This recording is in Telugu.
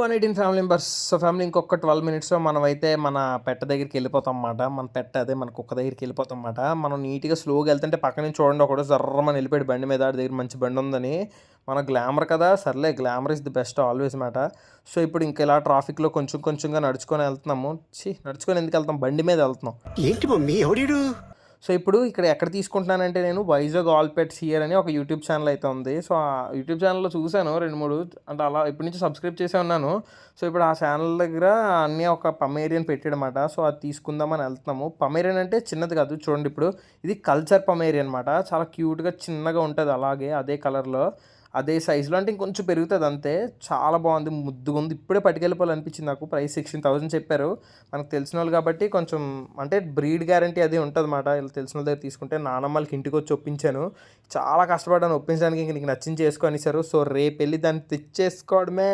118 ఫ్యామిలీ మెంబర్స్. సో, ఫ్యామిలీ ఇంకొక 12 మినిట్స్‌లో మనమైతే మన పెట్ దగ్గరికెళ్ళిపోతాం మాట. మన పెట్ అదే మన కుక్క దగ్గరికెళ్ళిపోతాం మాట. మనం నీట్‌గా స్లోగా ఎళ్తుంటే పక్క నుంచి చూడండి ఒకడు జర్రమని ఎళ్ళిపోయాడు బండి మీద. ఆడి దగ్గర మంచి బండుందని. మన గ్లామర్ కదా! సర్లే glamour is the best always మాట. సో, ఇప్పుడు ఇంక ఇలా ట్రాఫిక్‌లో కొంచెం కొంచెంగా నడుచుకొని ఎళ్తున్నాము. నడుచుకొని ఎందుకెళ్తాం బండి మీద ఎళ్తున్నాం. ఏంటి మమ్మీ ఎవడీడు? సో, ఇప్పుడు ఇక్కడ ఎక్కడ తీసుకుంటున్నానంటే నేను వైజాగ్ ఆల్ పెట్స్ హియర్ అని ఒక యూట్యూబ్ ఛానెల్ అయితే ఉంది. సో, ఆ యూట్యూబ్ ఛానెల్‌లో చూసాను 2, 3 అంటే అలా ఎప్పటి నుంచో సబ్స్క్రైబ్ చేసే ఉన్నాను. సో, ఇప్పుడు ఆ ఛానెల్ దగ్గర అన్నీ ఒక పమేరియన్ పెట్టాడనమాట. సో, అది తీసుకుందామని ఎళ్తున్నాము. పమేరియన్ అంటే చిన్నది కాదు చూడండి ఇప్పుడు ఇది కల్చర్ పమేరియన్ అనమాట. చాలా క్యూట్‌గా చిన్నగా ఉంటది అలాగే అదే కలర్‌లో. అదే సైజులో అంటే ఇంకొంచెం పెరుగుతది అంతే. చాలా బాగుంది. ముద్దుగుంది. ఇప్పుడే పట్టుకెళ్ళిపోవాలనిపించింది నాకు. ప్రైస్ 16,000 చెప్పారు. మనకు తెలిసినోళ్ళు కాబట్టి కొంచెం అంటే బ్రీడ్ గ్యారంటీ అది ఉంటదన్నమాట. ఇలా తెలిసినోళ్ళ దగ్గర తీసుకుంటే నానమ్మలకి ఇంటికొచ్చి ఒప్పించాను. చాలా కష్టపడ్డాను ఒప్పించడానికి. ఇంక నీకు నచ్చింది చేసుకో అనేసారు. సో, రేపెళ్లి దాన్ని తెచ్చేసుకోవడమే.